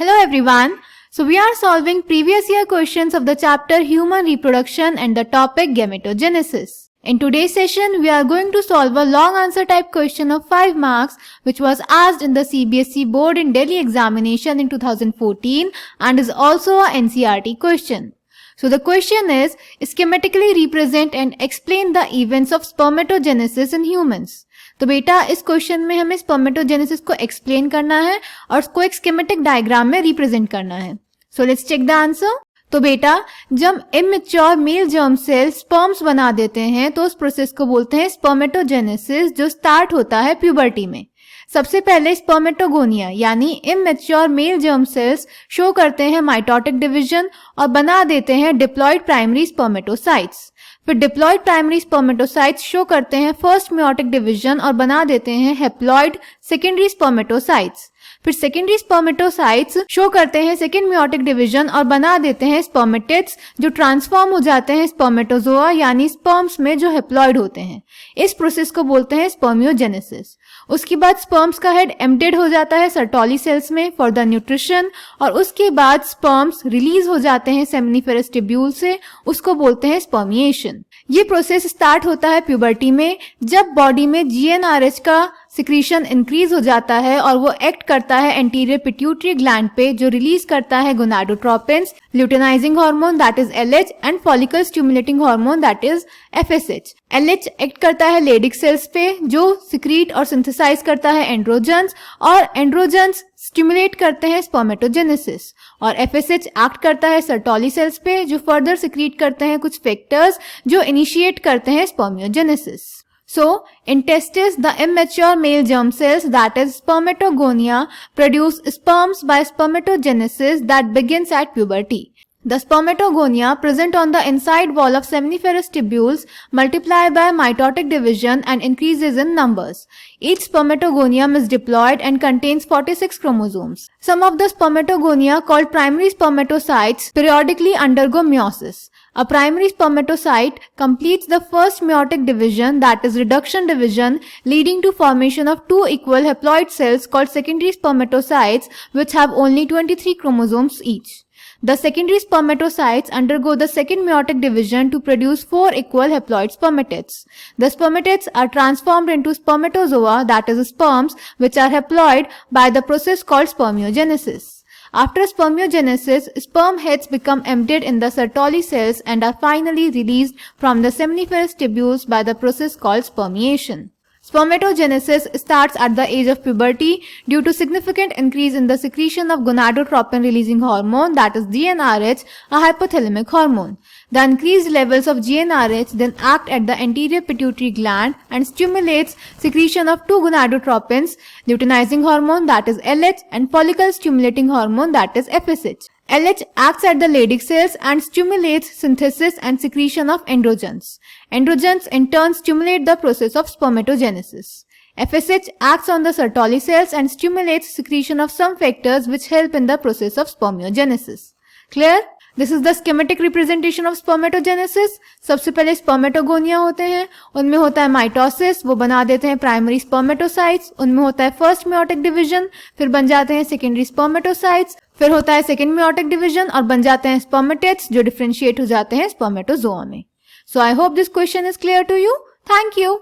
Hello everyone. So we are solving previous year questions of the chapter Human Reproduction and the topic Gametogenesis. In today's session, we are going to solve a long answer type question of 5 marks which was asked in the CBSE board in Delhi examination in 2014 and is also a NCERT question. So the question is, schematically represent and explain the events of spermatogenesis in humans. तो बेटा इस question में हमें spermatogenesis को explain करना है और उसको एक स्कीमेटिक डायग्राम में रिप्रेजेंट करना है. So let's check the answer. तो बेटा जब immature male germ cell sperms बना देते हैं तो उस प्रोसेस को बोलते हैं स्पर्मेटोजेनेसिस, जो स्टार्ट होता है प्यूबर्टी में. सबसे पहले स्पर्मेटोगोनिया यानी immature male germ cells show करते हैं माइटोटिक डिवीजन और बना देते हैं डिप्लॉयड प्राइमरी स्पर्मेटोसाइट्स. फिर डिप्लॉयड प्राइमरी स्पर्मेटोसाइट्स शो करते हैं फर्स्ट मेयोटिक डिवीजन और बना देते हैं हैप्लॉयड सेकेंडरी स्पर्मेटोसाइट्स. फिर सेकेंडरी स्पर्मेटोसाइट्स शो करते हैं सेकेंड मेयोटिक डिवीजन और बना देते हैं स्पर्मेटिड्स, जो ट्रांसफॉर्म हो जाते हैं स्पर्मेटोजोआ यानी स्पर्म्स में जो हैप्लॉयड होते हैं. इस प्रोसेस को बोलते हैं स्पर्मियोजेनेसिस. उसके बाद स्पर्म्स का हेड एम्प्टेड हो जाता है सर्टोली सेल्स में फॉर द न्यूट्रिशन और उसके बाद स्पर्म्स रिलीज हो जाते हैं सेमिनिफेरस ट्यूब्यूल से. उसको बोलते हैं स्पर्मिएशन. ये प्रोसेस स्टार्ट होता है प्यूबर्टी में जब बॉडी में जीएनआरएच का सिक्रीशन इंक्रीज हो जाता है और वो एक्ट करता है एंटीरियर पिट्यूटरी ग्लैंड पे, जो रिलीज करता है gonadotropins, luteinising hormone that is LH and follicle stimulating hormone that is FSH. LH act करता है लेडिक सेल्स पे जो सिक्रीट और सिंथेसाइज करता है एंड्रोजन्स और एंड्रोजन्स स्टिमुलेट करते हैं स्पर्मेटोजेनेसिस. और एफएसएच एक्ट करता है सर्टोली सेल्स पे जो फर्दर सिक्रीट करते हैं कुछ फैक्टर्स जो इनिशिएट करते हैं spermiogenesis. So, in testes, the immature male germ cells, that is spermatogonia, produce sperms by spermatogenesis that begins at puberty. The spermatogonia present on the inside wall of seminiferous tubules multiply by mitotic division and increases in numbers. Each spermatogonium is diploid and contains 46 chromosomes. Some of the spermatogonia called primary spermatocytes periodically undergo meiosis. A primary spermatocyte completes the first meiotic division, that is reduction division, leading to formation of two equal haploid cells called secondary spermatocytes which have only 23 chromosomes each. The secondary spermatocytes undergo the second meiotic division to produce four equal haploid spermatids. The spermatids are transformed into spermatozoa, that is sperms, which are haploid by the process called spermiogenesis. After spermiogenesis, sperm heads become emptied in the Sertoli cells and are finally released from the seminiferous tubules by the process called spermiation. Spermatogenesis starts at the age of puberty due to significant increase in the secretion of gonadotropin releasing hormone, that is GnRH, a hypothalamic hormone. The increased levels of GnRH then act at the anterior pituitary gland and stimulates secretion of two gonadotropins, luteinizing hormone, that is LH, and follicle stimulating hormone, that is FSH. LH acts at the Leydig cells and stimulates synthesis and secretion of androgens. Androgens in turn stimulate the process of spermatogenesis. FSH acts on the Sertoli cells and stimulates secretion of some factors which help in the process of spermiogenesis. Clear? This is the schematic representation of spermatogenesis. सबसे पहले spermatogonia होते हैं, उनमें होता है mitosis, वो बना देते हैं प्राइमरी स्पर्मेटोसाइट्स, उनमें होता है फर्स्ट मेयोटिक डिवीजन, फिर बन जाते हैं सेकेंडरी स्पर्मेटोसाइट्स, फिर होता है सेकेंड मेयोटिक डिवीजन और बन जाते हैं स्पर्मेटिड्स जो डिफरेंशिएट हो जाते हैं स्पर्मेटोजोआ में. So I hope this question is clear to you. Thank you.